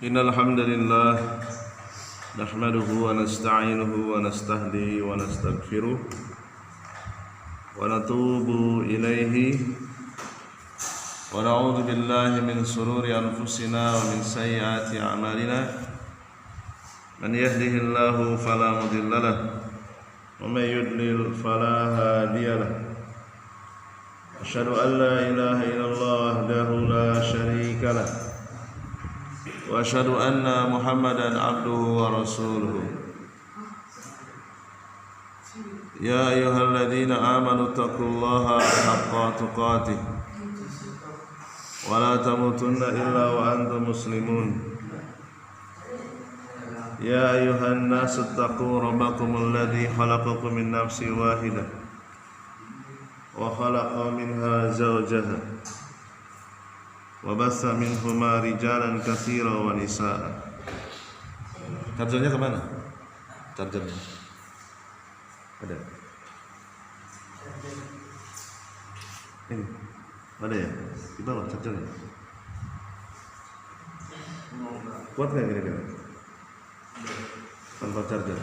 Innal hamdalillah nahmaduhu wa nasta'inuhu wa nastahdihi wa nastaghfiruh wa natubu ilaihi wa na'udzu billahi min shururi anfusina wa min sayyiati a'malina man yahdihillahu fala mudilla lahu wa may yudlil fala hadiya lahu asyhadu an la ilaha illallah wahdahu la syarika lahu wa asyhadu anna Muhammadan abduhu wa rasuluhu. Ya ayyuhalladzina amanu taqullaha haqqa tuqatih wa la tamutunna illa wa antum muslimun. Ya ayyuhan nasu taqu rabbakumul ladzi khalaqakum min nafsin wahidah wa khalaqa minha zawjaha wa bassa minhuma rijalan katsiran wa nisaa. Chargernya kemana? Chargernya ada? Ini ada ya? Di bawah chargernya. Kuat nggak kira-kira? Tanpa charger?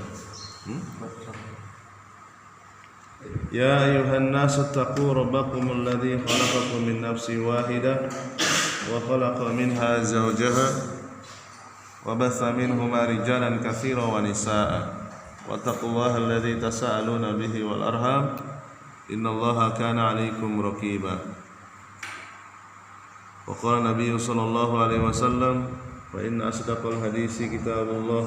Ya ayuhan nasu taqu rabbakumul ladzi khalaqakum min nafsin wahidah wa khalaqa minha zawjaha wa batha minhuma rijalan katsiran wa nisaa wattaqullaha alladzi tasaaluna bihi wal arham innallaha kana 'alaikum raqiba. Wa qala nabiyyu sallallahu alaihi wasallam wa inna asdaqal hadisi kitabullah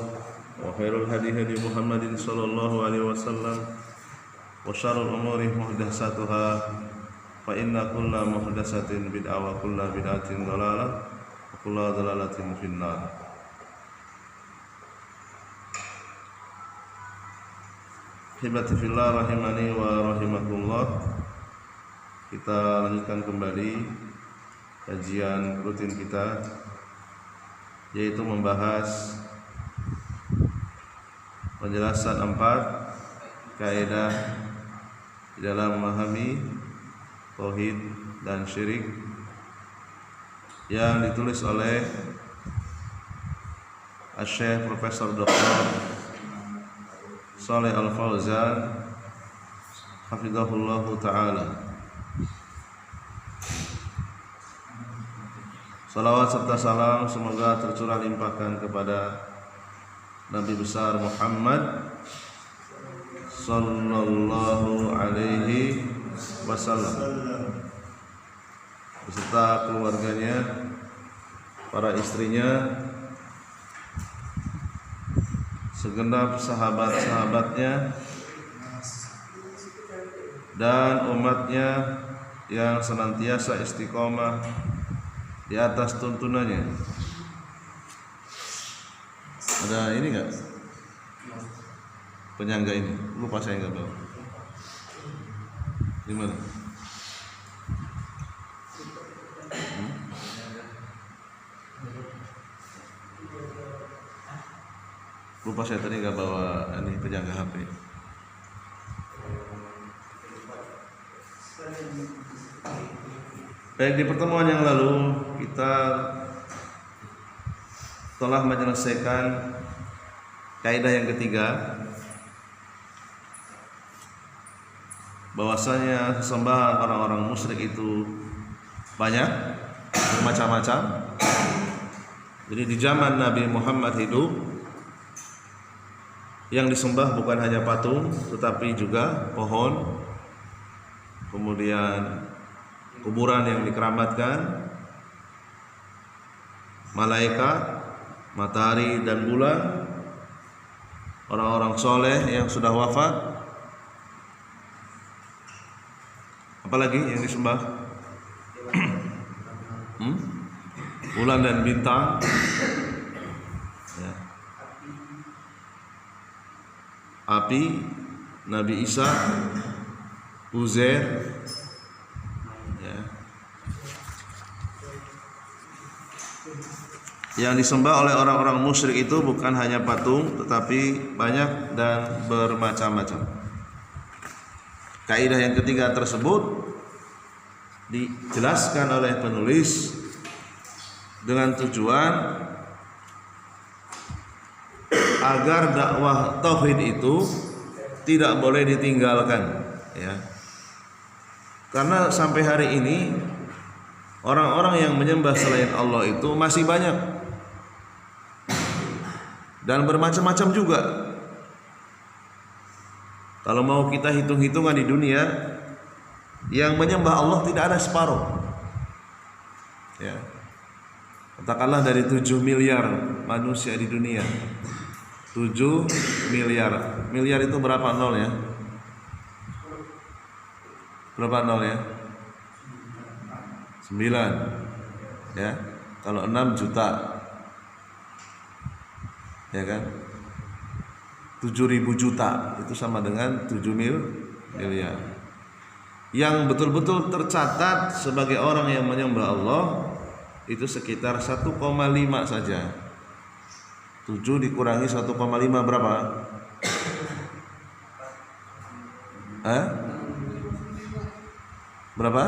wa khairul hadi hadi Muhammadin sallallahu alaihi wasallam wa syarrul umuri muhdatsatuha fa inna kulla muhdatsatin bid'ah wa kulla bid'atin dhalalah wa kulla dhalalatin finnar. Hibati fillah rahimani wa rahimakumullah. Kita lanjutkan kembali kajian rutin kita, yaitu membahas penjelasan 4 kaidah di dalam memahami tauhid dan syirik yang ditulis oleh Asy-Syaikh Profesor Dr. Shalih Al-Fauzan hafizahullahu taala. Salawat serta salam semoga tercurah limpahkan kepada Nabi besar Muhammad sallallahu alaihi wasallam beserta keluarganya, para istrinya, segenap sahabat-sahabatnya dan umatnya yang senantiasa istiqomah di atas tuntunannya. Ada ini enggak? Penyangga ini, lupa saya enggak bawa. Di mana? Lupa saya tadi enggak bawa ini penyangga HP. Baik, di pertemuan yang lalu kita telah menyelesaikan kaidah yang ketiga, bahwasanya sesembahan orang-orang musyrik itu banyak, bermacam-macam. Jadi di zaman Nabi Muhammad hidup, yang disembah bukan hanya patung, tetapi juga pohon, kemudian kuburan yang dikeramatkan, malaikat, matahari dan bulan, orang-orang soleh yang sudah wafat. Apalagi yang disembah? Bulan dan bintang, ya. Api, Nabi Isa, Uzair, ya. Yang disembah oleh orang-orang musyrik itu bukan hanya patung, tetapi banyak dan bermacam-macam. Kaidah yang ketiga tersebut dijelaskan oleh penulis dengan tujuan agar dakwah tauhid itu tidak boleh ditinggalkan, ya. Karena sampai hari ini orang-orang yang menyembah selain Allah itu masih banyak dan bermacam-macam juga. Kalau mau kita hitung-hitungan di dunia, yang menyembah Allah tidak ada separuh, ya. Katakanlah dari 7 miliar manusia di dunia, 7 miliar. Miliar itu berapa nol ya? Berapa nol ya? 9, ya. Kalau 6 juta, ya kan? 7.000 juta itu sama dengan 7 miliar. Yang betul-betul tercatat sebagai orang yang menyembah Allah itu sekitar 1,5 saja. 7 dikurangi 1,5 berapa? Berapa?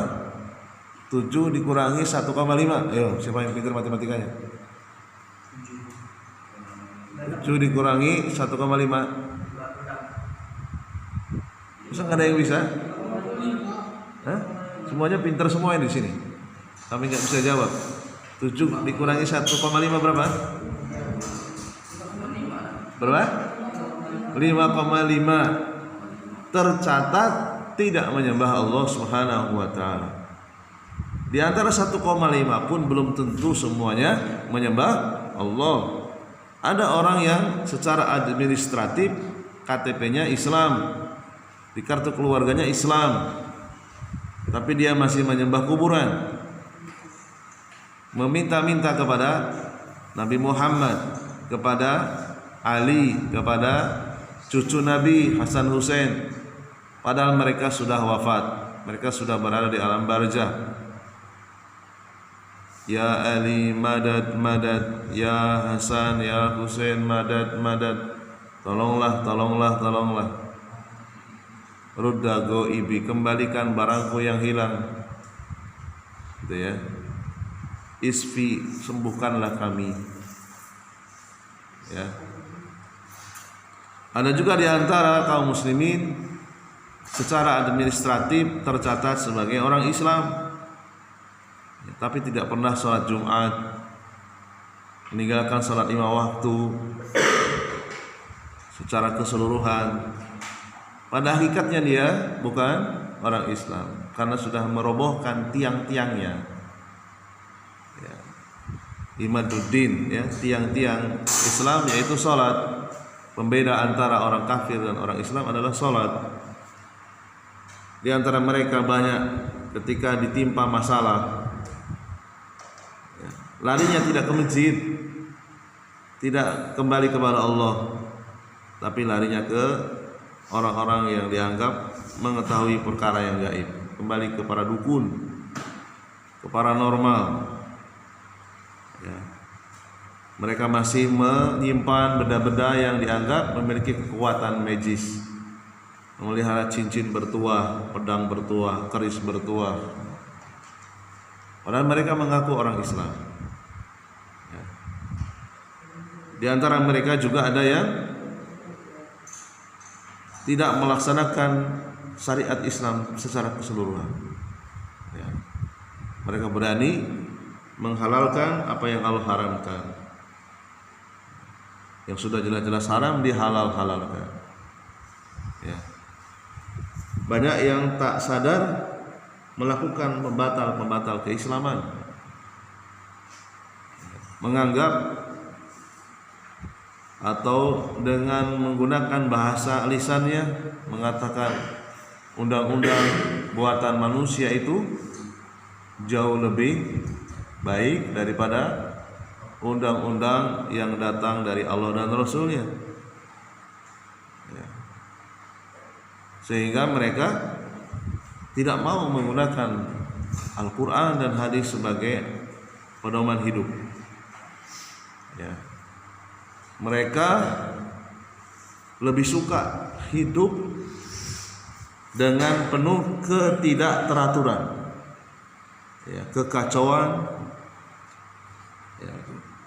7 dikurangi 1,5. Ayo, siapa yang pintar matematikanya? 7 dikurangi 1,5. Masa nggak ada yang bisa? Semuanya pintar semua di sini. Kami nggak bisa jawab. 7 dikurangi 1,5 berapa? Berapa? 5,5. Tercatat tidak menyembah Allah Subhanahu wa taala. Di antara 1,5 pun belum tentu semuanya menyembah Allah. Ada orang yang secara administratif KTP-nya Islam, di kartu keluarganya Islam, tapi dia masih menyembah kuburan, meminta-minta kepada Nabi Muhammad, kepada Ali, kepada cucu Nabi Hasan Hussein, padahal mereka sudah wafat, mereka sudah berada di alam barzah. Ya Ali madad madad, ya Hasan ya Hussein madad madad, tolonglah tolonglah tolonglah. Rudda goibi, kembalikan barangku yang hilang, gitu ya. Isfi, sembuhkanlah kami, ya. Ada juga di antara kaum muslimin secara administratif tercatat sebagai orang Islam, tapi tidak pernah sholat Jumat, meninggalkan sholat 5 waktu secara keseluruhan. Pada hakikatnya dia bukan orang Islam karena sudah merobohkan tiang-tiangnya, ya. Imaduddin, ya, tiang-tiang Islam yaitu sholat. Pembeda antara orang kafir dan orang Islam adalah sholat. Di antara mereka banyak ketika ditimpa masalah, ya, larinya tidak ke masjid, tidak kembali kepada Allah, tapi larinya ke orang-orang yang dianggap mengetahui perkara yang gaib, kembali ke para dukun, ke paranormal, ya. Mereka masih menyimpan benda-benda yang dianggap memiliki kekuatan magis, memelihara cincin bertuah, pedang bertuah, keris bertuah, padahal mereka mengaku orang Islam, ya. Di antara mereka juga ada yang tidak melaksanakan syariat Islam secara keseluruhan, ya. Mereka berani menghalalkan apa yang Allah haramkan, yang sudah jelas-jelas haram dihalal-halalkan, ya. Banyak yang tak sadar melakukan pembatal-pembatal keislaman, menganggap atau dengan menggunakan bahasa lisannya mengatakan undang-undang buatan manusia itu jauh lebih baik daripada undang-undang yang datang dari Allah dan Rasulnya, ya. Sehingga mereka tidak mau menggunakan Al-Quran dan hadis sebagai pedoman hidup, ya. Mereka lebih suka hidup dengan penuh ketidakteraturan, ya, kekacauan, ya,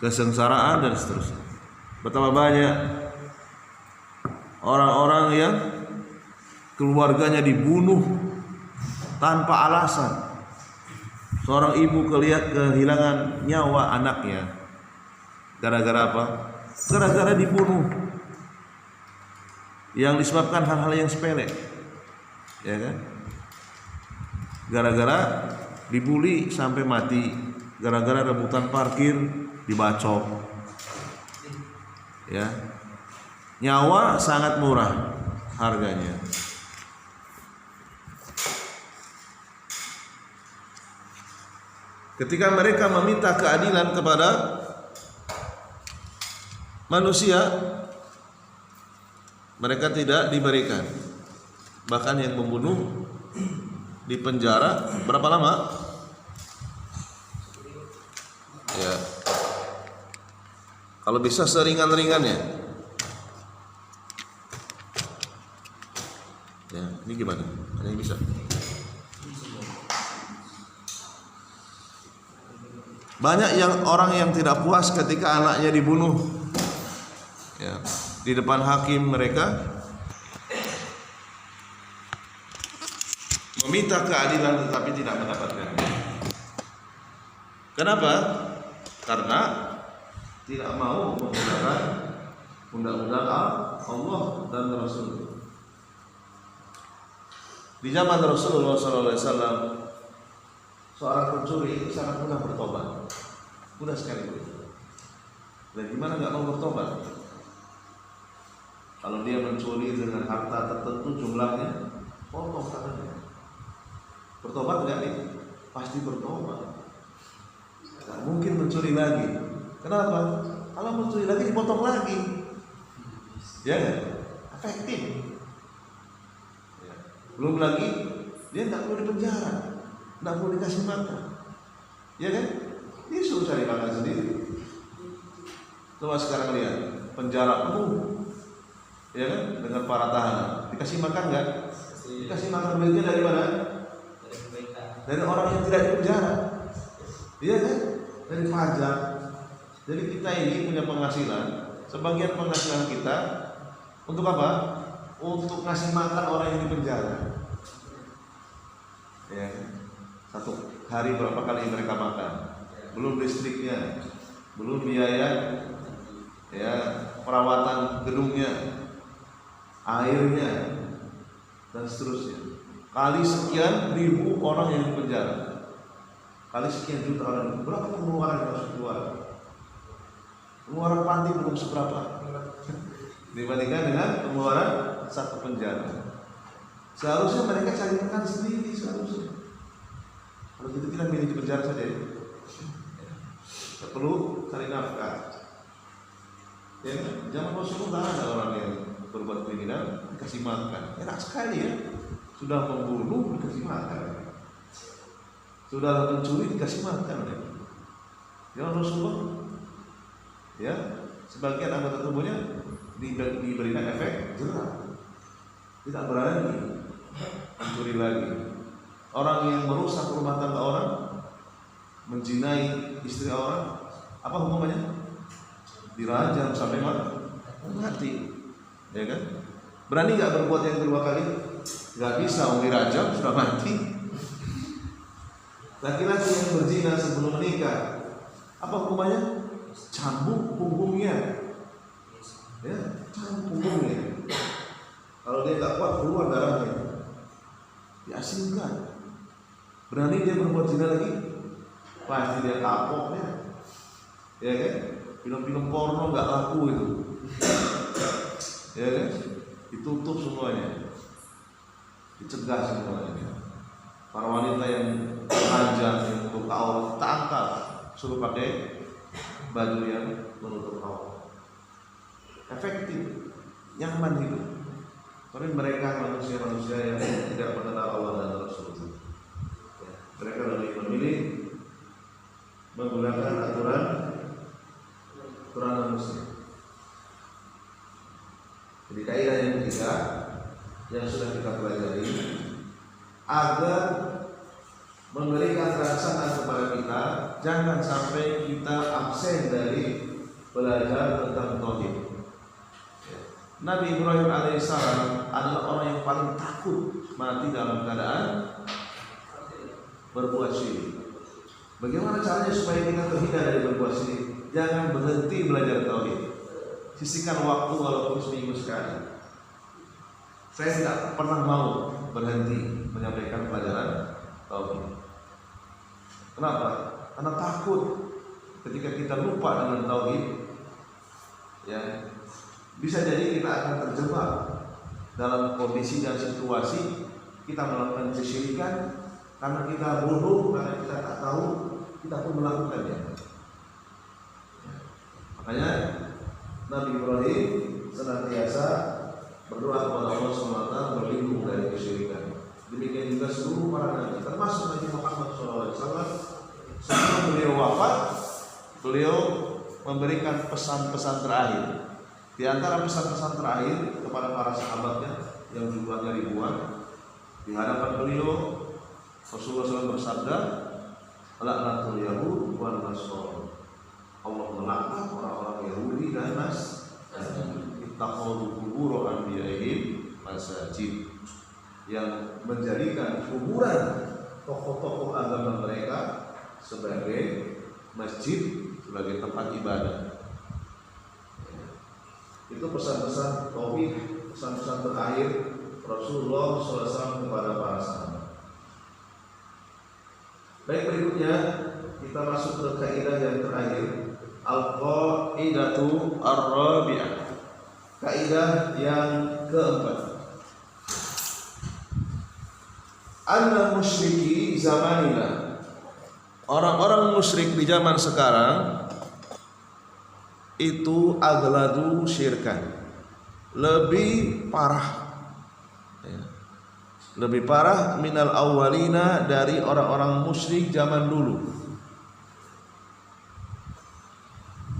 kesengsaraan dan seterusnya. Betapa banyak orang-orang yang keluarganya dibunuh tanpa alasan. Seorang ibu kehilangan nyawa anaknya gara-gara apa? Gara-gara dibunuh, yang disebabkan hal-hal yang sepele, ya kan? Gara-gara dibully sampai mati, gara-gara rebutan parkir dibacok, ya. Nyawa sangat murah harganya. Ketika mereka meminta keadilan kepada manusia, mereka tidak diberikan. Bahkan yang membunuh dipenjara berapa lama? Ya, kalau bisa seringan-ringannya. Ya, ini gimana? Ada yang bisa? Banyak orang yang tidak puas ketika anaknya dibunuh. Ya, di depan hakim mereka meminta keadilan tetapi tidak mendapatkan. Kenapa? Karena tidak mau menggunakan undang-undang Allah dan Rasul. Di zaman Rasulullah SAW, seorang pencuri itu sangat mudah bertobat, mudah sekali bertobat. Dan gimana nggak mau bertobat? Kalau dia mencuri dengan harta tertentu jumlahnya, potong tangannya. Bertobat nggak nih? Pasti bertobat. Nggak mungkin mencuri lagi. Kenapa? Kalau mencuri lagi dipotong lagi, ya kan? Efektif. Ya. Belum lagi dia nggak perlu dipenjara, nggak perlu dikasih makan, ya kan? Dia suruh cari makan sendiri. Coba sekarang lihat penjara penuh, ya kan? Dengan para tahanan, dikasih makan nggak? Dikasih makan. Duitnya dari mana? Dari orang yang tidak dipenjara, iya kan? Dari pajak. Jadi kita ini punya penghasilan, sebagian penghasilan kita untuk apa? Untuk ngasih makan orang yang dipenjara. Ya, satu hari berapa kali mereka makan? Belum listriknya, belum biaya, ya, perawatan gedungnya, airnya, dan seterusnya. Kali sekian ribu orang yang dipenjara, kali sekian juta orang, berapa pengeluaran yang harus keluar? Pengeluaran panti belum seberapa dibandingkan dengan pengeluaran satu penjara. Seharusnya mereka cari makan sendiri, seharusnya. Kalau gitu kita milih di penjara saja, tidak perlu cari nafkah. Ya, zaman Rasulullah ada orang yang berbuat kriminal dikasih makan, enak sekali ya. Sudah membunuh dikasih makan, sudah mencuri dikasih makan. Ya Rasulullah, ya, sebagian anggota tubuhnya diberikan efek jerah, tidak berani mencuri lagi. Orang yang merusak rumah tangga orang, menzinai istri orang, apa hukumannya? Dirajam sampai mati, ya kan? Berani nggak berbuat yang kedua kali? Nggak bisa, dirajam sudah mati. Laki-laki yang berzina sebelum menikah, apa hukumannya? Cambuk punggungnya, ya, cambuk punggungnya. Kalau dia tak kuat keluar darahnya, diasingkan. Berani dia berbuat zina lagi, pasti dia kapoknya, ya kan? Film-film porno nggak laku itu, ya kan? Ditutup semuanya, dicegah semuanya. Para wanita yang telanjang yang untuk aurat tangkap, suruh pakai baju yang menutup aurat. Efektif, nyaman hidup. Tapi mereka manusia-manusia yang tidak mengenal Allah dan Rasulullah, ya, mereka lebih memilih menggunakan aturan manusia. Jadi kaidah yang ketiga yang sudah kita pelajari, agar memberikan rasa kepada kita, jangan sampai kita absen dari belajar tentang tauhid. Nabi Ibrahim alaihissalam adalah orang yang paling takut mati dalam keadaan berbuat syirik. Bagaimana caranya supaya kita terhindar dari berbuat syirik? Jangan berhenti belajar tauhid. Sisihkan waktu walaupun seminggu sekali. Saya tidak pernah mau berhenti menyampaikan pelajaran tauhid. Kenapa? Karena takut ketika kita lupa dengan tauhid, ya, bisa jadi kita akan terjebak dalam kondisi dan situasi kita melakukan kesyirikan karena kita bodoh, karena kita tak tahu, kita pun melakukannya. Makanya Nabi Ibrahim senantiasa berdoa kepada Allah SWT berlindung dari kesyirikan. Demikian juga seluruh para nabi, termasuk Nabi Muhammad SAW. Sebelum beliau wafat, beliau memberikan pesan-pesan terakhir. Di antara pesan-pesan terakhir kepada para sahabatnya yang jumlahnya ribuan, di hadapan beliau Rasulullah SAW bersabda, "Laknatul Yahud wan Nasara." Allah melaknat orang-orang Yahudi dan Nasrani. Ittakhadhu qubur anbiya'ihim masajid, yang menjadikan kuburan tokoh-tokoh agama mereka sebagai masjid, sebagai tempat ibadah. Itu pesan-pesan tauhid, pesan-pesan terakhir Rasulullah SAW kepada para sahabat. Baik, berikutnya kita masuk ke kaidah yang terakhir, al-qaidatu ar-rabi'ah. Kaidah yang keempat, anna musyriki zamanina, orang-orang musyrik di zaman sekarang itu agladu syirkan, lebih parah, ya, lebih parah minal awwalina, dari orang-orang musyrik zaman dulu,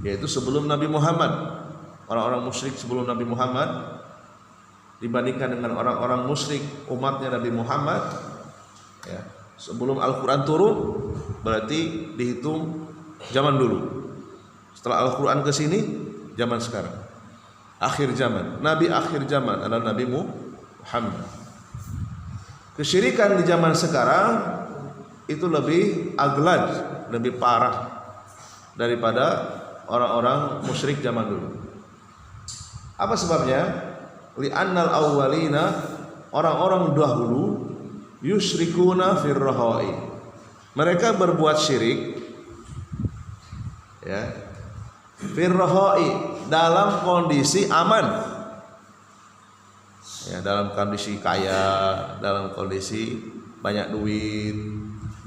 yaitu sebelum Nabi Muhammad. Orang-orang musyrik sebelum Nabi Muhammad dibandingkan dengan orang-orang musyrik umatnya Nabi Muhammad, ya, sebelum Al-Quran turun, berarti dihitung zaman dulu. Setelah Al-Quran ke sini, zaman sekarang, akhir zaman. Nabi akhir zaman adalah Nabi Muhammad. Kesyirikan di zaman sekarang itu lebih aglad, lebih parah daripada orang-orang musyrik zaman dulu. Apa sebabnya? Li'annal awwalina, orang-orang dahulu, yusyrikuna firrahai, mereka berbuat syirik, ya, firrahai, dalam kondisi aman, ya, dalam kondisi kaya, dalam kondisi banyak duit,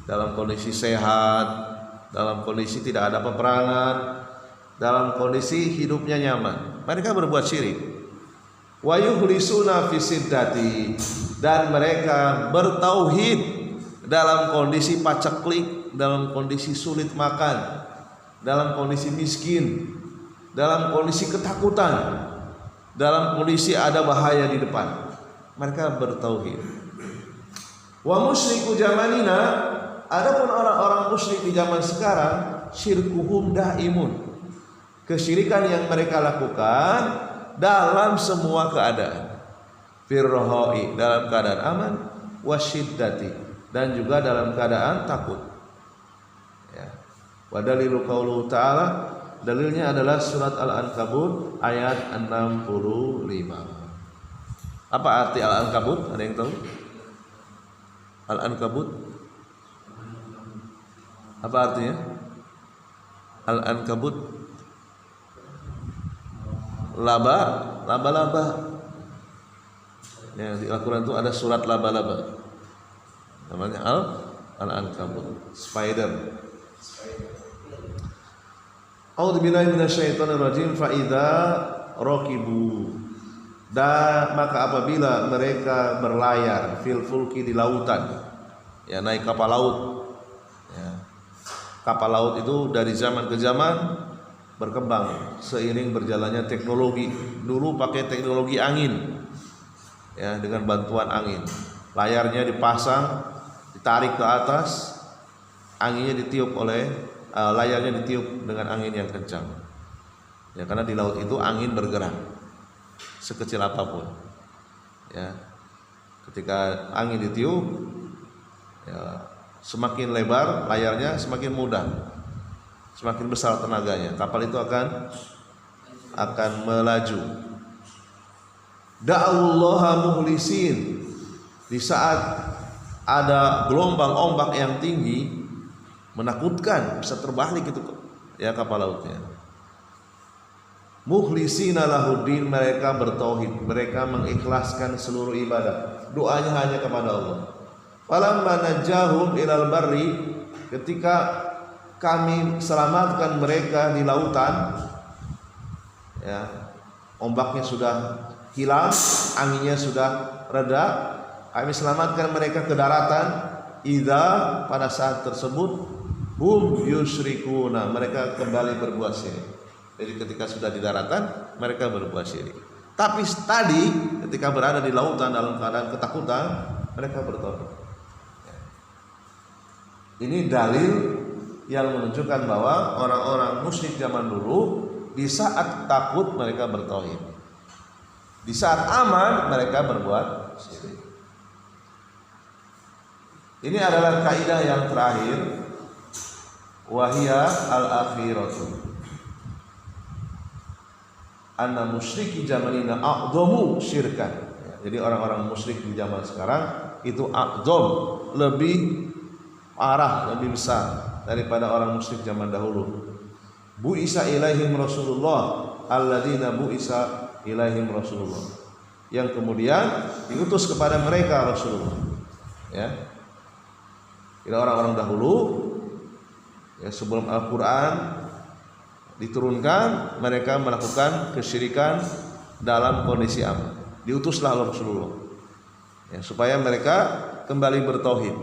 dalam kondisi sehat, dalam kondisi tidak ada peperangan, dalam kondisi hidupnya nyaman, mereka berbuat syirik. Wa yukhlisuna fi siddati, dan mereka bertauhid dalam kondisi paceklik, dalam kondisi sulit makan, dalam kondisi miskin, dalam kondisi ketakutan, dalam kondisi ada bahaya di depan, mereka bertauhid. Wa musyriku zamanina, adapun orang-orang musyrik di zaman sekarang, syirkuhum daimun, kesyirikan yang mereka lakukan dalam semua keadaan, firrohoi, dalam keadaan aman, wasyiddati, dan juga dalam keadaan takut, ya. Wa dalilu qauluhu ta'ala, dalilnya adalah surat Al-Ankabut ayat 65. Apa arti Al-Ankabut? Ada yang tahu? Al-Ankabut apa artinya? Al-Ankabut laba-laba. Ya, di Al-Quran itu ada surat laba-laba, namanya Al-Ankabut, spider. A'udzubillahi minasyaitonirrajim. Fa idza raqibu, dan maka apabila mereka berlayar, fil fulki, di lautan, ya, naik kapal laut, ya. Kapal laut itu dari zaman ke zaman berkembang seiring berjalannya teknologi. Dulu pakai teknologi angin, ya, dengan bantuan angin, layarnya dipasang, ditarik ke atas, anginnya ditiup oleh layarnya ditiup dengan angin yang kencang, ya, karena di laut itu angin bergerak. sekecil apapun. Ya, ketika angin ditiup, ya, semakin lebar layarnya, semakin mudah, semakin besar tenaganya, kapal itu akan melaju. Da'ullaha mukhlisin, di saat ada gelombang ombak yang tinggi menakutkan, bisa terbalik itu ya kapal lautnya. Mukhlisina lahuddin, mereka bertauhid, mereka mengikhlaskan seluruh ibadah, doanya hanya kepada Allah. Falamma najahum ilal barri, ketika kami selamatkan mereka di lautan, ya, ombaknya sudah hilang, anginnya sudah reda, kami selamatkan mereka ke daratan. Idza, pada saat tersebut, hum yusyrikuna, mereka kembali berbuat syirik. Jadi ketika sudah di daratan, mereka berbuat syirik. Tapi tadi ketika berada di lautan dalam keadaan ketakutan, mereka bertauhid. Ini dalil yang menunjukkan bahwa orang-orang musyrik zaman dulu di saat takut mereka bertauhid, di saat aman mereka berbuat syirik. Ini adalah kaidah yang terakhir, wahia al-akhiratu, anna musyriki zamanina a'dhamu syirkan. Jadi orang-orang musyrik di zaman sekarang itu a'dham, lebih parah, lebih besar daripada orang musyrik zaman dahulu. Bu'isa ilaihim Rasulullah alladzina bu'isa ilaihim Rasulullah, yang kemudian diutus kepada mereka Rasulullah. Ya, jadi orang-orang dahulu, ya, sebelum Al-Quran diturunkan, mereka melakukan kesyirikan dalam kondisi aman. Diutuslah Rasulullah, ya, supaya mereka kembali bertauhid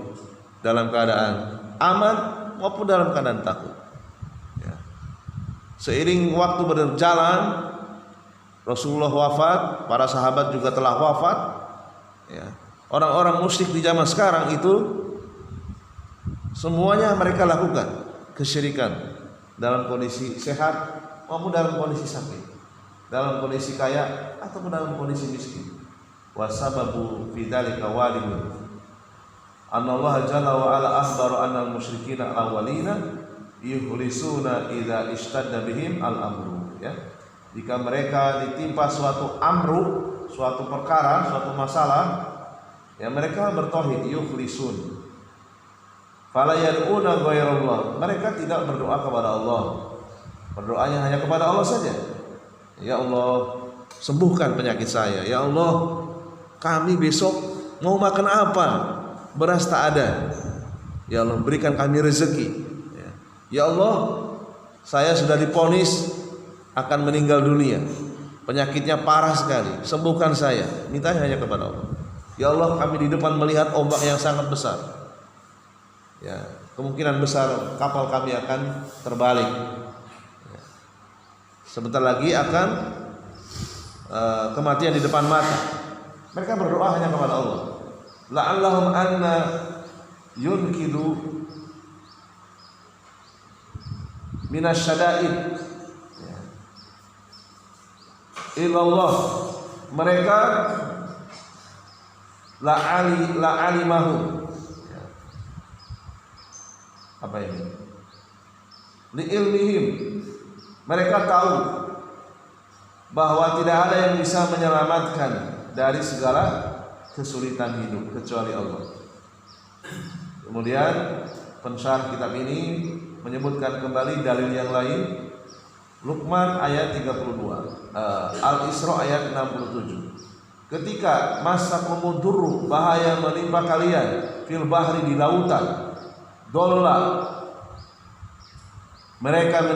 dalam keadaan aman maupun dalam keadaan takut. Ya. Seiring waktu berjalan, Rasulullah wafat, para sahabat juga telah wafat. Ya. Orang-orang musyrik di zaman sekarang itu semuanya mereka lakukan kesyirikan dalam kondisi sehat maupun dalam kondisi sakit, dalam kondisi kaya ataupun dalam kondisi miskin. Wasababu fi dzalika walidun anallaha jalla wa ala akhbaru annal musyrikina awwalina yukhlisuna idza ishtadda bihim al-amru. Ya, jika mereka ditimpa suatu amru, suatu perkara, suatu masalah, ya mereka bertauhid, yukhlisun. Fala yad'una ghairallah, mereka tidak berdoa kepada Allah, berdoanya hanya kepada Allah saja. Ya Allah, sembuhkan penyakit saya. Ya Allah, kami besok mau makan apa? Beras tak ada. Ya Allah, berikan kami rezeki. Ya Allah, saya sudah divonis akan meninggal dunia, penyakitnya parah sekali, sembuhkan saya. Mintanya hanya kepada Allah. Ya Allah, kami di depan melihat ombak yang sangat besar. Ya, kemungkinan besar kapal kami akan terbalik. Ya. Sebentar lagi akan kematian di depan mata. Mereka berdoa hanya kepada Allah. La'allahum anna yunkidu minasyada'id. Ya. Ilallah, mereka la'alimahu. Apa ini? Li ilmihim, mereka tahu bahwa tidak ada yang bisa menyelamatkan dari segala kesulitan hidup kecuali Allah. Kemudian pensyarah kitab ini menyebutkan kembali dalil yang lain. Luqman ayat 32, Al-Isra ayat 67. Ketika masa kumudurru, bahaya menimpa kalian fil bahri, di lautan, dolla, mereka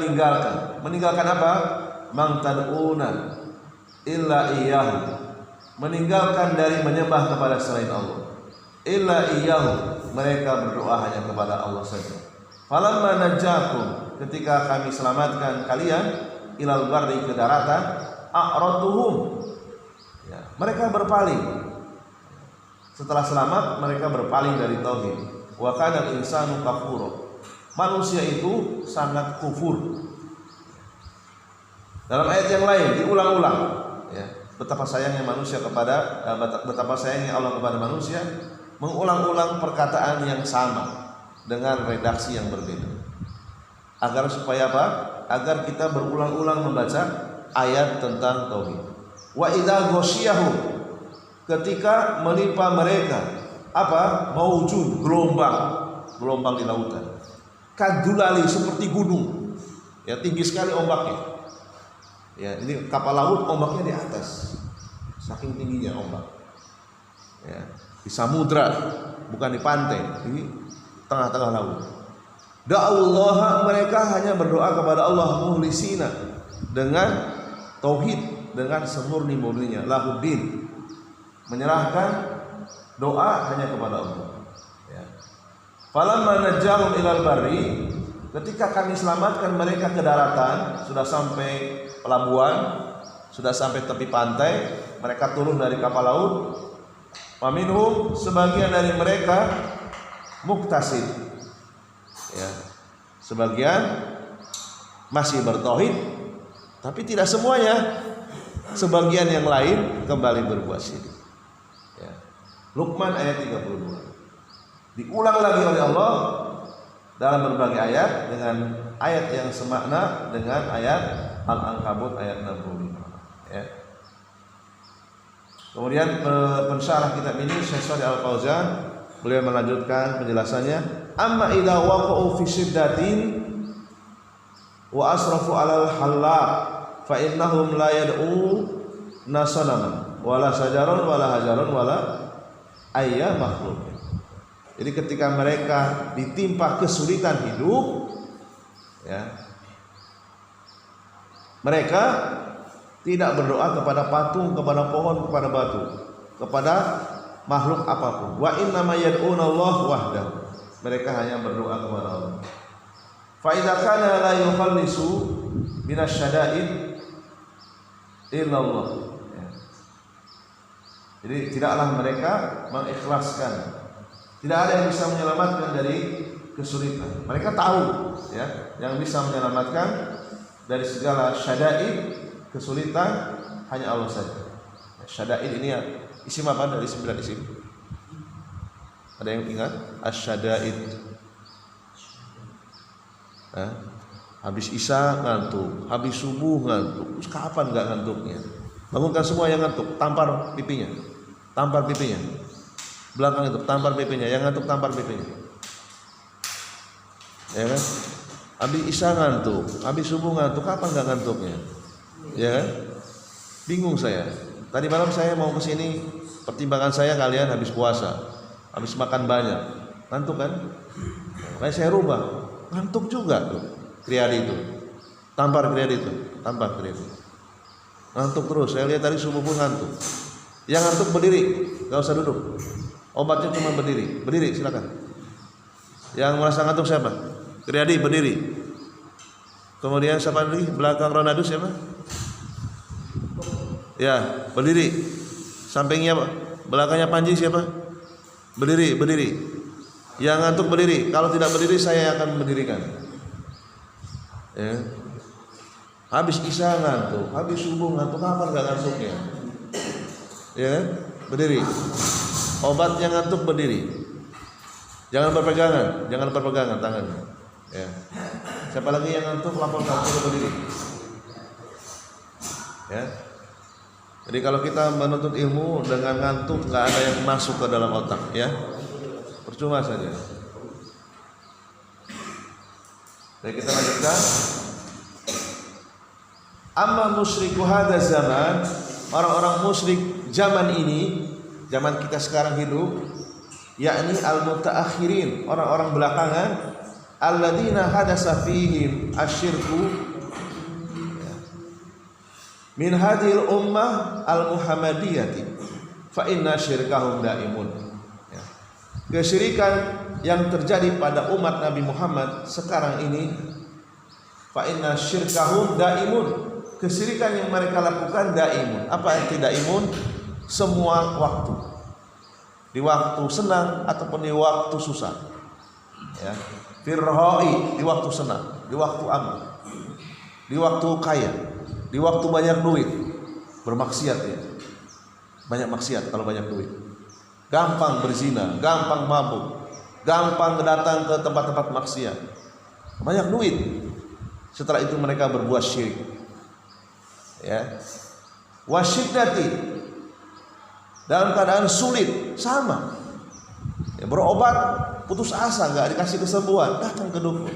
meninggalkan apa? Mangtaduna illa iyyahu, meninggalkan dari menyembah kepada selain Allah. Illa iyyahu, mereka berdoa hanya kepada Allah saja. Falamma najakum, ketika kami selamatkan kalian, ilal barri, ke daratan, a'raduhum, ya, mereka berpaling. Setelah selamat mereka berpaling dari tauhid. Wa kana al-insanu kafura, manusia itu sangat kufur. Dalam ayat yang lain diulang-ulang, ya, betapa sayangnya manusia kepada betapa sayangnya Allah kepada manusia, mengulang-ulang perkataan yang sama dengan redaksi yang berbeda. Agar supaya apa? Agar kita berulang-ulang membaca ayat tentang tauhid. Wa idza ghasyiyahu, ketika menimpa mereka apa? Maujun, gelombang di lautan. Kadulali, seperti gunung. Ya, tinggi sekali ombaknya. Ya, ini kapal laut ombaknya di atas, saking tingginya ombak. Ya, di samudra, bukan di pantai, di tengah-tengah laut. Da'ullaha, mereka hanya berdoa kepada Allah muhlisina, dengan tauhid, dengan semurni-murninya, lahuddin, menyerahkan doa hanya kepada Allah. Ya. Falamma najjahum ilal barri, ketika kami selamatkan mereka ke daratan, sudah sampai pelabuhan, sudah sampai tepi pantai, mereka turun dari kapal laut. Waminhum, sebagian dari mereka muktasid, ya, sebagian masih bertauhid, tapi tidak semuanya. Sebagian yang lain kembali berbuat syirik. Ya. Luqman ayat 32. Diulang lagi oleh Allah dalam berbagai ayat dengan ayat yang semakna dengan ayat Al-Ankabut ayat 65. Ya. Kemudian pensyarah kitab ini Syekh Shalih Al Fauzan, beliau melanjutkan penjelasannya, amma idza waqa'u fi syiddatin wa asrafu 'alal halaq fa innahum la yad'u nasanaman wala sajaron wala hajaron wala ayya makhluk. Jadi ketika mereka ditimpa kesulitan hidup, ya, mereka tidak berdoa kepada patung, kepada pohon, kepada batu, kepada makhluk apapun. Wa innama yad'unallah wahdahu. Mereka hanya berdoa kepada Allah. Fa idza kana la yukhallisu minasyada'id illallah. Ya. Jadi tidaklah mereka mengikhlaskan. Tidak ada yang bisa menyelamatkan dari kesulitan. Mereka tahu, ya, yang bisa menyelamatkan dari segala syada'id, kesulitan, hanya Allah saja. Syada'id ini ya, isim apa dari 9 isim? Ada yang ingat? Asy-syada'id. Habis isya ngantuk, habis subuh ngantuk. Terus kapan enggak ngantuknya? Bangunkan semua yang ngantuk, tampar pipinya. Tampar pipinya. Belakang itu tampar pipinya, yang ngantuk tampar pipinya. Ya kan? Habis isya ngantuk, habis subuh ngantuk, kapan enggak ngantuknya? Ya kan? Bingung saya. Tadi malam saya mau ke sini, pertimbangan saya kalian habis puasa, habis makan banyak, ngantuk kan? Makanya saya rubah, ngantuk juga tuh, kriadi itu, tampar kriadi itu, tampar kriadi. Ngantuk terus. Saya lihat tadi subuh pun ngantuk. Yang ngantuk berdiri, nggak usah duduk. Obatnya cuma berdiri, berdiri silakan. Yang merasa ngantuk siapa? Kriadi berdiri. Kemudian siapa lagi? Belakang Ronaldo siapa? Ya, berdiri. Sampingnya belakangnya Panji siapa? Berdiri, berdiri. Yang ngantuk berdiri. Kalau tidak berdiri saya akan mendirikan. Ya. Habis isya ngantuk, habis subuh ngantuk, kapan enggak ngantuknya? Ya, berdiri. Obatnya ngantuk berdiri. Jangan berpegangan tangannya. Ya. Siapa lagi yang ngantuk laporkan suruh berdiri. Ya. Jadi kalau kita menuntut ilmu dengan ngantuk, nggak ada yang masuk ke dalam otak, ya, percuma saja. Jadi kita lanjutkan. Amma musyriku hadza zaman, orang-orang musyrik zaman ini, zaman kita sekarang hidup, yakni al-mutaakhirin, orang-orang belakangan, alladzina hadasa fihim asyirku min hadhil ummah al-muhammadiyati fa inna syirkahum daimun. Ya. Kesyirikan yang terjadi pada umat Nabi Muhammad sekarang ini, fa inna syirkahum daimun. Kesyirikan yang mereka lakukan daimun. Apa arti daimun? Semua waktu. Di waktu senang ataupun di waktu susah. Ya. Firhoi, di waktu senang, di waktu aman, di waktu kaya, di waktu banyak duit, bermaksiat ya. banyak maksiat kalau banyak duit. Gampang berzina, gampang mabuk, gampang datang ke tempat-tempat maksiat. Banyak duit. Setelah itu mereka berbuat syirik. Ya. Wasyiddati, dalam keadaan sulit, sama. Ya, berobat putus asa, nggak dikasih kesembuhan, datang ke dukun.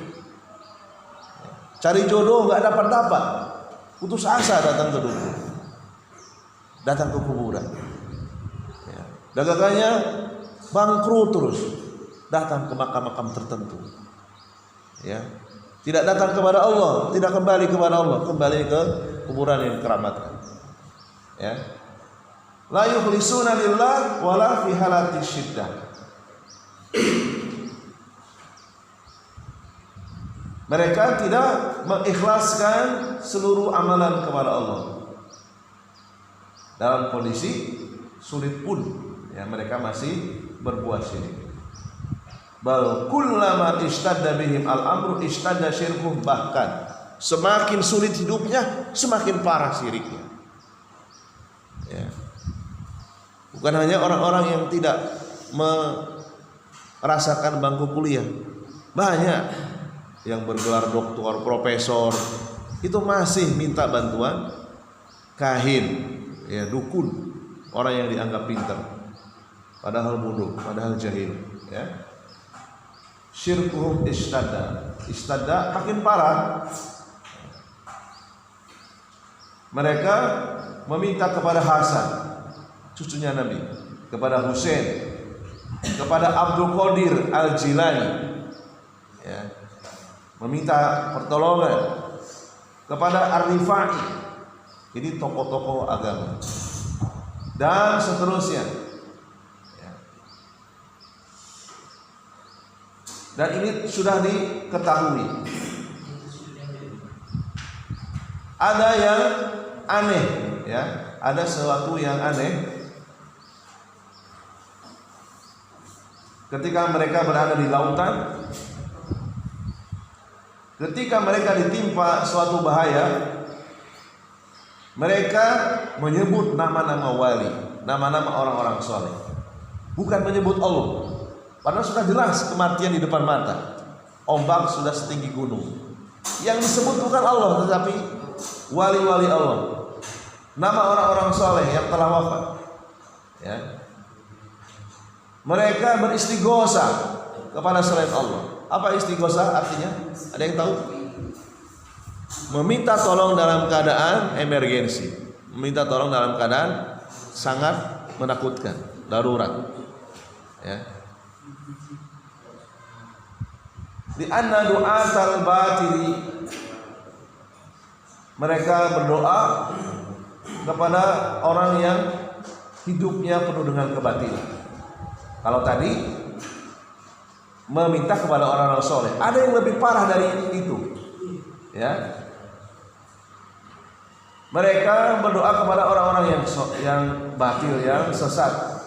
Cari jodoh nggak dapat, putus asa, datang ke dukun, datang ke kuburan. Ya. Dagangannya bangkrut terus, datang ke makam-makam tertentu. Ya. Tidak datang kepada Allah, tidak kembali kepada Allah, kembali ke kuburan yang keramatkan. Ya. La yukhlisuna lillah wala fi halati syiddah. Mereka tidak mengikhlaskan seluruh amalan kepada Allah. Dalam kondisi sulit pun, ya, mereka masih berbuat syirik. Bal kullama ishtadda bihim al-amru ishtadda syirkuh, bahkan semakin sulit hidupnya semakin parah syiriknya. Ya. Bukan hanya orang-orang yang tidak merasakan bangku kuliah, banyak yang bergelar doktor, profesor, itu masih minta bantuan kahin, ya, dukun, orang yang dianggap pintar, padahal bodoh, padahal jahil. Ya. Syirkuhum istadda makin parah. Mereka meminta kepada Hasan, cucunya Nabi, kepada Husain, kepada Abdul Qadir Al-Jilani, ya, meminta pertolongan kepada Ar-Rifai, ini tokoh-tokoh agama, dan seterusnya. Ya. Dan ini sudah diketahui. Ada yang aneh, ya, ada sesuatu yang aneh ketika mereka berada di lautan. Ketika mereka ditimpa suatu bahaya, mereka menyebut nama-nama wali, nama-nama orang-orang soleh, bukan menyebut Allah. Padahal sudah jelas kematian di depan mata, ombak sudah setinggi gunung. Yang disebut bukan Allah, tetapi wali-wali Allah, nama orang-orang soleh yang telah wafat. Ya. Mereka beristighosa kepada selain Allah. Apa istighosa artinya? Ada yang tahu? Meminta tolong dalam keadaan emergensi, meminta tolong dalam keadaan sangat menakutkan, darurat. Ya. Di anna du'atal batili, mereka berdoa kepada orang yang hidupnya penuh dengan kebatilan. Kalau tadi meminta kepada orang-orang soleh, ada yang lebih parah dari itu. Ya, mereka berdoa kepada orang-orang yang batil, yang sesat.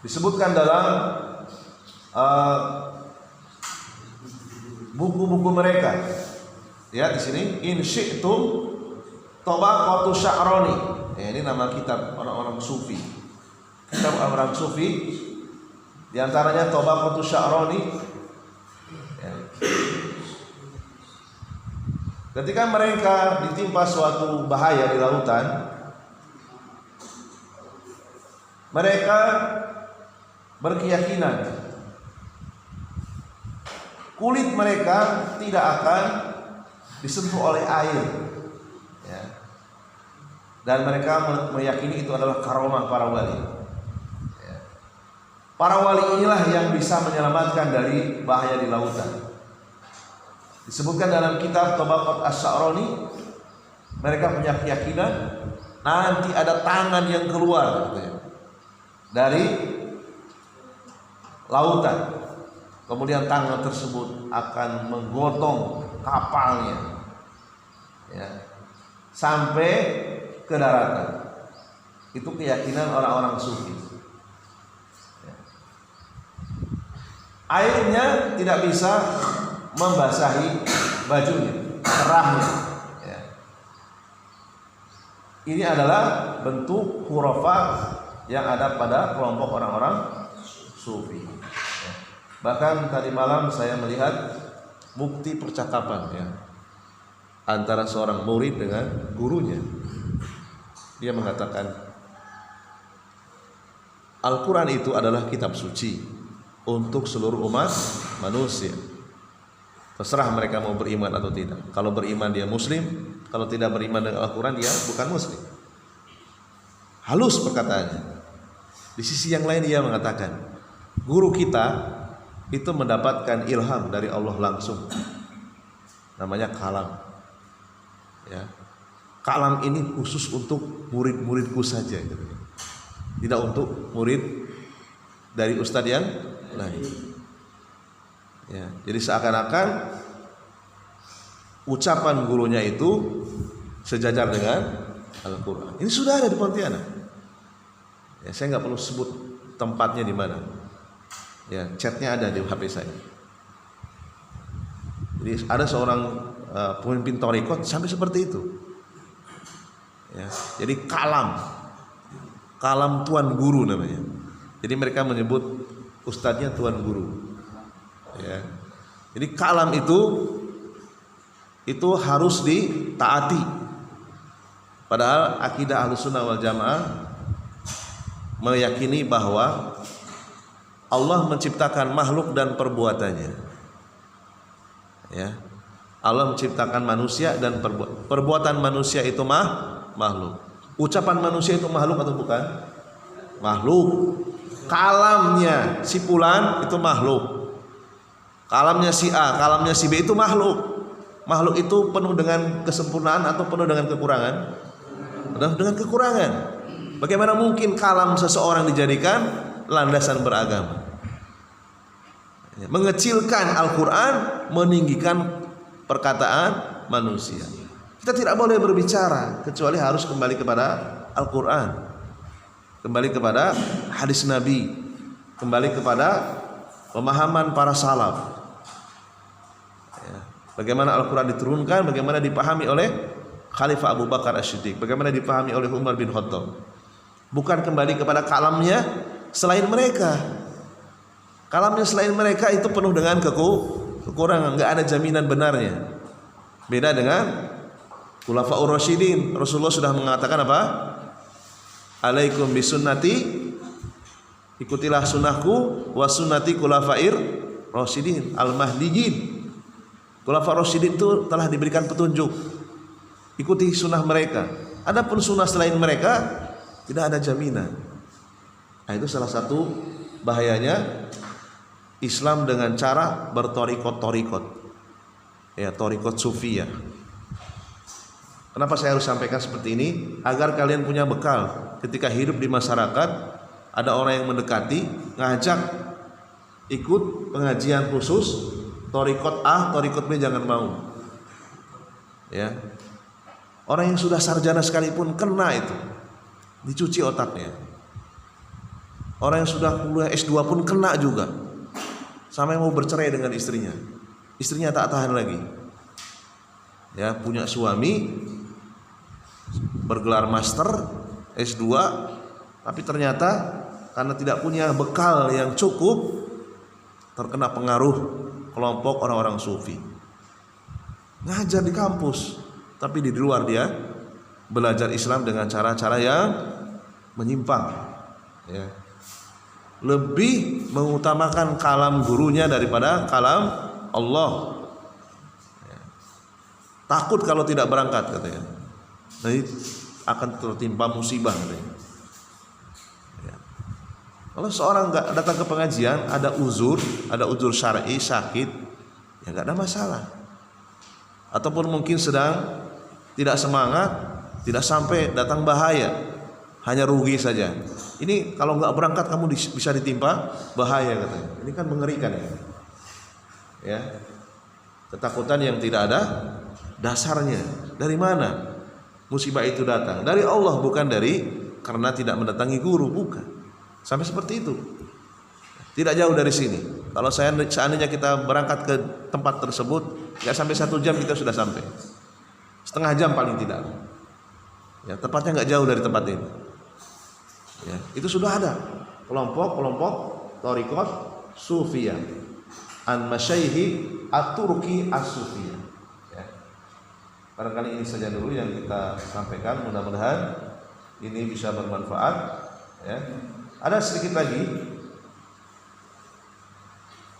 Disebutkan dalam buku-buku mereka. Ya, di sini in syi'tum Tabaqatu Sya'rani. Ya, ini nama kitab orang-orang sufi. Kitab orang-orang sufi, di antaranya Tabaqatu Sya'rani. Ya. Ketika mereka ditimpa suatu bahaya di lautan, mereka berkeyakinan kulit mereka tidak akan disentuh oleh air, ya. Dan mereka meyakini itu adalah karomah para wali, ya. Para wali inilah yang bisa menyelamatkan dari bahaya di lautan. Disebutkan dalam kitab Tabaqat Asy-Sya'rani, mereka punya keyakinan nanti ada tangan yang keluar, gitu, dari lautan. Kemudian tangan tersebut akan menggotong kapalnya, ya, sampai ke daratan. Itu keyakinan orang-orang sufi. Ya. Airnya tidak bisa membasahi bajunya, kerahnya. Ya. Ini adalah bentuk khurafat yang ada pada kelompok orang-orang sufi. Ya. Bahkan tadi malam saya melihat bukti percakapan ya antara seorang murid dengan gurunya. Dia mengatakan Al-Quran itu adalah kitab suci untuk seluruh umat manusia. Terserah mereka mau beriman atau tidak. Kalau beriman dia muslim, kalau tidak beriman dengan Al-Quran dia bukan muslim. Halus perkataannya. Di sisi yang lain dia mengatakan guru kita itu mendapatkan ilham dari Allah langsung. Namanya kalam. Ya. Kalam ini khusus untuk murid-muridku saja gitu. Tidak untuk murid dari ustadz yang lain. Ya, jadi seakan-akan ucapan gurunya itu sejajar dengan Al-Quran. Ini sudah ada di Pontianak. Ya, saya nggak perlu sebut tempatnya di mana. Ya, chatnya ada di HP saya. Jadi ada seorang pemimpin thariqat sampai seperti itu. Ya, jadi kalam tuan guru namanya. Jadi mereka menyebut ustadznya tuan guru. Ya. Jadi kalam itu harus ditaati. Padahal akidah Ahlussunnah wal Jamaah meyakini bahwa Allah menciptakan makhluk dan perbuatannya. Ya. Allah menciptakan manusia dan perbuatan manusia itu makhluk. Ucapan manusia itu makhluk atau bukan? Makhluk. Kalamnya si fulan itu makhluk. Kalamnya si A, kalamnya si B itu makhluk. Makhluk itu penuh dengan kesempurnaan atau penuh dengan kekurangan? Penuh dengan kekurangan. Bagaimana mungkin kalam seseorang dijadikan landasan beragama? Mengecilkan Al-Quran, meninggikan perkataan manusia. Kita tidak boleh berbicara kecuali harus kembali kepada Al-Quran, kembali kepada hadis Nabi, kembali kepada pemahaman para salaf. Ya. Bagaimana Al-Quran diturunkan, bagaimana dipahami oleh Khalifah Abu Bakar As-Siddiq, bagaimana dipahami oleh Umar bin Khattab. Bukan kembali kepada kalamnya selain mereka. Kalamnya selain mereka itu penuh dengan kekurangan, nggak ada jaminan benarnya. Beda dengan Khulafaur Rasyidin. Rasulullah sudah mengatakan apa? Alaikum bisunnati, ikutilah sunnahku, wa sunnati khulafair Rasyidin al-mahdiyyin. Khulafaur Rasyidin itu telah diberikan petunjuk. Ikuti sunnah mereka. Adapun sunnah selain mereka tidak ada jaminan. Nah, itu salah satu bahayanya Islam dengan cara bertorikot-torikot. Ya, torikot sufiyah. Kenapa saya harus sampaikan seperti ini? Agar kalian punya bekal ketika hidup di masyarakat. Ada orang yang mendekati, ngajak ikut pengajian khusus torikot A, torikot B, jangan mau. Ya, orang yang sudah sarjana sekalipun kena itu, dicuci otaknya. Orang yang sudah kuliah S2 pun kena juga. Sampai mau bercerai dengan istrinya. Istrinya tak tahan lagi. Ya, punya suami, bergelar master S2, tapi ternyata karena tidak punya bekal yang cukup, terkena pengaruh kelompok orang-orang sufi. Ngajar di kampus, tapi di luar dia belajar Islam dengan cara-cara yang menyimpang. Ya. Lebih mengutamakan kalam gurunya daripada kalam Allah. Ya. Takut kalau tidak berangkat katanya. Nanti akan tertimpa musibah katanya. Ya. Kalau seorang nggak datang ke pengajian, ada uzur syar'i, sakit, ya nggak ada masalah. Ataupun mungkin sedang tidak semangat, tidak sampai datang bahaya, hanya rugi saja. Ini kalau nggak berangkat kamu bisa ditimpa bahaya katanya. Ini kan mengerikan ya. Ya, ketakutan yang tidak ada dasarnya. Dari mana musibah itu datang? Dari Allah, bukan dari karena tidak mendatangi guru, bukan. Sampai seperti itu. Tidak jauh dari sini. Kalau seandainya kita berangkat ke tempat tersebut, nggak sampai 1 jam kita sudah sampai. Setengah jam paling tidak. Ya, tempatnya nggak jauh dari tempat ini. Ya, itu sudah ada kelompok thariqat sufiyah an masyayikh at-turki as-sufiyah. Ya. Barangkali ini saja dulu yang kita sampaikan, mudah-mudahan ini bisa bermanfaat. Ya. Ada sedikit lagi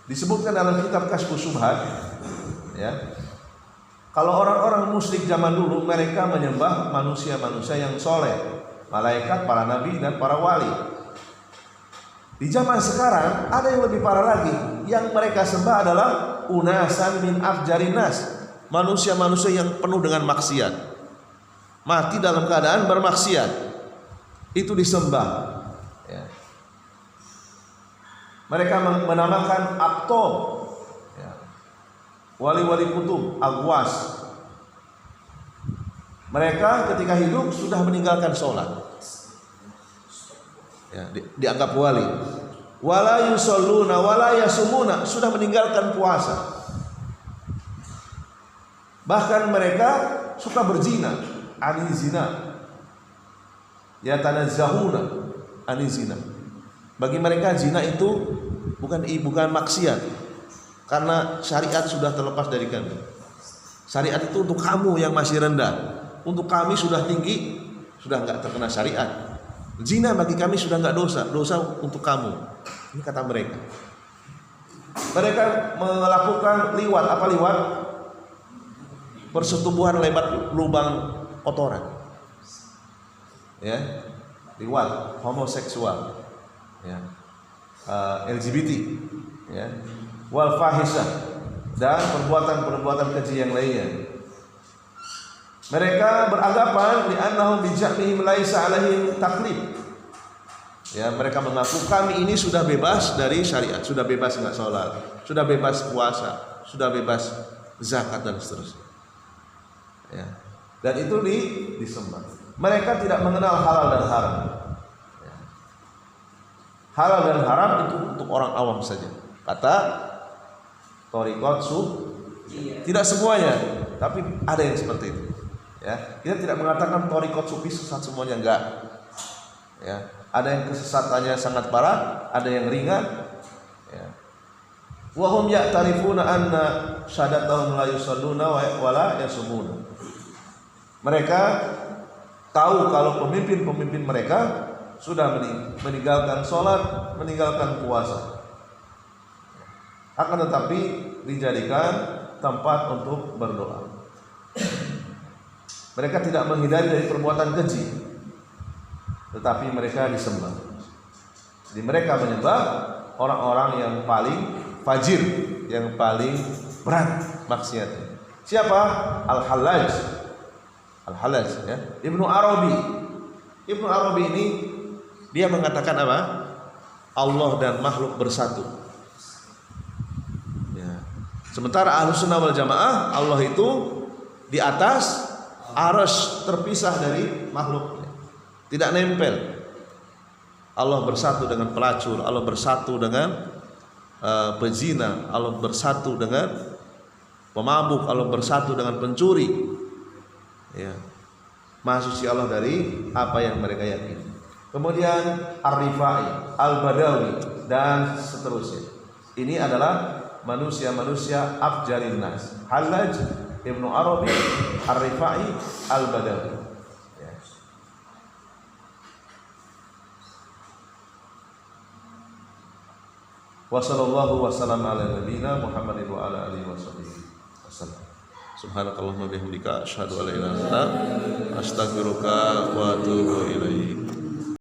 disebutkan dalam kitab Kasyfus Syubhat, ya. Kalau orang-orang musyrik zaman dulu mereka menyembah manusia-manusia yang soleh, malaikat, para nabi dan para wali. Di zaman sekarang ada yang lebih parah lagi, yang mereka sembah adalah unasan min afjarin nas, manusia-manusia yang penuh dengan maksiat, mati dalam keadaan bermaksiat, itu disembah. Ya. Mereka menamakan Aqtab, ya. Wali-wali kutub, Agwas. Mereka ketika hidup sudah meninggalkan sholat, ya, dianggap wali. Wala yusalluna wala yasumuna, sudah meninggalkan puasa. Bahkan mereka suka berzina, anizina. Ya tanazzahuna anizina. Bagi mereka zina itu bukan maksiat, karena syariat sudah terlepas dari kami. Syariat itu untuk kamu yang masih rendah, untuk kami sudah tinggi, sudah nggak terkena syariat. Zina bagi kami sudah nggak dosa untuk kamu. Ini kata mereka. Mereka melakukan liwat. Apa liwat? Persetubuhan lewat lubang kotoran. Ya, liwat, homoseksual. Ya. LGBT, ya, wal fahisah, dan perbuatan-perbuatan keji yang lainnya. Mereka beranggapan di annahum bi ja'mihim laisa alaihim taklif. Ya, mereka mengaku kami ini sudah bebas dari syariat, sudah bebas enggak sholat, sudah bebas puasa, sudah bebas zakat dan seterusnya. Ya. Dan itu disembah. Mereka tidak mengenal halal dan haram. Halal dan haram itu untuk orang awam saja. Kata thariqat tidak semuanya, tapi ada yang seperti itu. Ya, kita tidak mengatakan thariqat sufi sesat semuanya, enggak. Ya, ada yang kesesatannya sangat parah, ada yang ringan. Ya. Wa hum ya'tarifuna anna syahadatahum la yusalluna wa la yasumuna. Mereka tahu kalau pemimpin-pemimpin mereka sudah meninggalkan sholat, meninggalkan puasa, akan tetapi dijadikan tempat untuk berdoa. Mereka tidak menghindari dari perbuatan keji, tetapi mereka disembah. Jadi mereka menyembah orang-orang yang paling fajir, yang paling berat maksiatnya. Siapa? Al-Hallaj, ya. Ibnu Arabi ini dia mengatakan apa? Allah dan makhluk bersatu. Ya. Sementara Ahlussunnah wal Jamaah, Allah itu di atas arsy, terpisah dari makhluknya, tidak nempel. Allah bersatu dengan pelacur, Allah bersatu dengan pezina, Allah bersatu dengan pemabuk, Allah bersatu dengan pencuri. Ya. Maha suci Allah dari apa yang mereka yakini. Kemudian Ar-Rifai, Al-Badawi, dan seterusnya. Ini adalah manusia-manusia afjarin nas. Hallaj, Ibnu Arabi, Ar-Rifai, Al-Badawi. Ya. Wa sallallahu wa sallam ala nabiyina Muhammadin wa ala alihi wasallam. Subhanakallahumma bihamdika asyhadu an la ilaha illa anta astaghfiruka wa atubu ilaik.